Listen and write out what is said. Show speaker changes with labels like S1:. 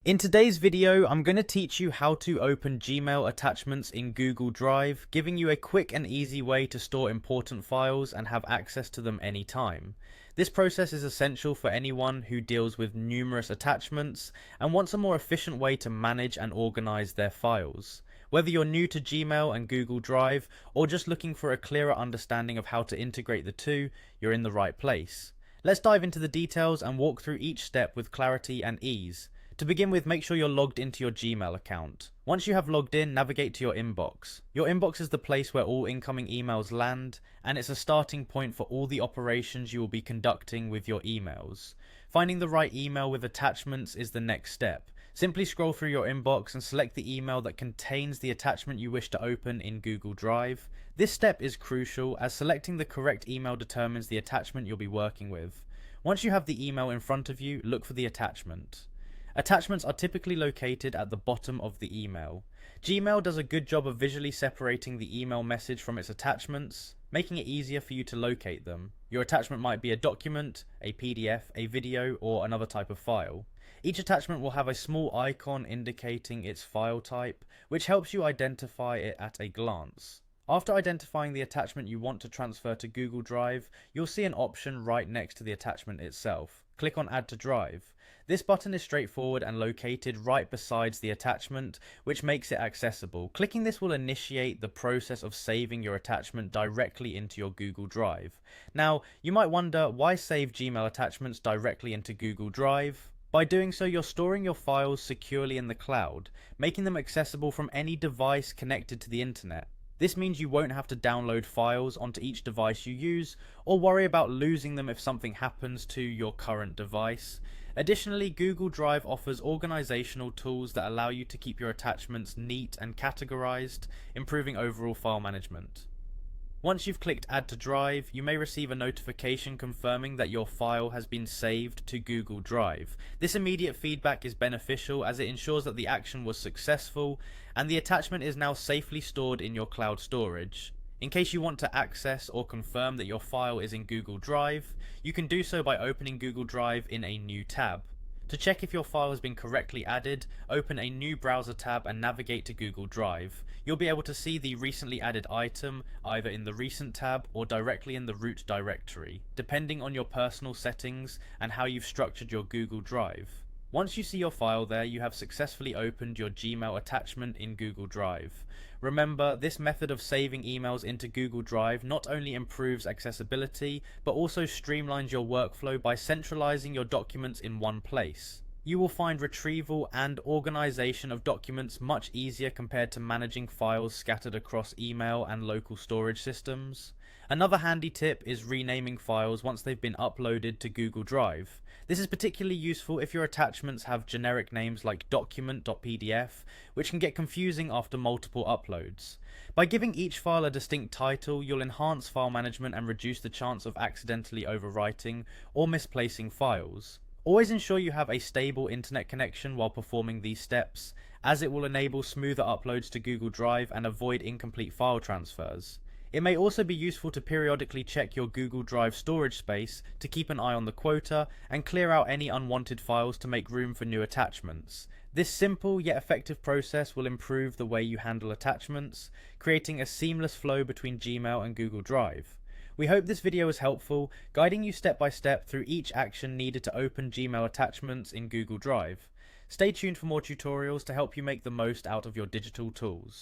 S1: In today's video, I'm going to teach you how to open Gmail attachments in Google Drive, giving you a quick and easy way to store important files and have access to them anytime. This process is essential for anyone who deals with numerous attachments and wants a more efficient way to manage and organize their files. Whether you're new to Gmail and Google Drive or just looking for a clearer understanding of how to integrate the two, you're in the right place. Let's dive into the details and walk through each step with clarity and ease. To begin with, make sure you're logged into your Gmail account. Once you have logged in, navigate to your inbox. Your inbox is the place where all incoming emails land, and it's a starting point for all the operations you will be conducting with your emails. Finding the right email with attachments is the next step. Simply scroll through your inbox and select the email that contains the attachment you wish to open in Google Drive. This step is crucial as selecting the correct email determines the attachment you'll be working with. Once you have the email in front of you, look for the attachment. Attachments are typically located at the bottom of the email. Gmail does a good job of visually separating the email message from its attachments, making it easier for you to locate them. Your attachment might be a document, a PDF, a video, or another type of file. Each attachment will have a small icon indicating its file type, which helps you identify it at a glance. After identifying the attachment you want to transfer to Google Drive, you'll see an option right next to the attachment itself. Click on Add to Drive. This button is straightforward and located right beside the attachment, which makes it accessible. Clicking this will initiate the process of saving your attachment directly into your Google Drive. Now, you might wonder, why save Gmail attachments directly into Google Drive? By doing so, you're storing your files securely in the cloud, making them accessible from any device connected to the internet. This means you won't have to download files onto each device you use, or worry about losing them if something happens to your current device. Additionally, Google Drive offers organizational tools that allow you to keep your attachments neat and categorized, improving overall file management. Once you've clicked Add to Drive, you may receive a notification confirming that your file has been saved to Google Drive. This immediate feedback is beneficial as it ensures that the action was successful and the attachment is now safely stored in your cloud storage. In case you want to access or confirm that your file is in Google Drive, you can do so by opening Google Drive in a new tab. To check if your file has been correctly added, open a new browser tab and navigate to Google Drive. You'll be able to see the recently added item either in the Recent tab or directly in the root directory, depending on your personal settings and how you've structured your Google Drive. Once you see your file there, you have successfully opened your Gmail attachment in Google Drive. Remember, this method of saving emails into Google Drive not only improves accessibility, but also streamlines your workflow by centralizing your documents in one place. You will find retrieval and organization of documents much easier compared to managing files scattered across email and local storage systems. Another handy tip is renaming files once they've been uploaded to Google Drive. This is particularly useful if your attachments have generic names like document.pdf, which can get confusing after multiple uploads. By giving each file a distinct title, you'll enhance file management and reduce the chance of accidentally overwriting or misplacing files. Always ensure you have a stable internet connection while performing these steps, as it will enable smoother uploads to Google Drive and avoid incomplete file transfers. It may also be useful to periodically check your Google Drive storage space to keep an eye on the quota and clear out any unwanted files to make room for new attachments. This simple yet effective process will improve the way you handle attachments, creating a seamless flow between Gmail and Google Drive. We hope this video was helpful, guiding you step by step through each action needed to open Gmail attachments in Google Drive. Stay tuned for more tutorials to help you make the most out of your digital tools.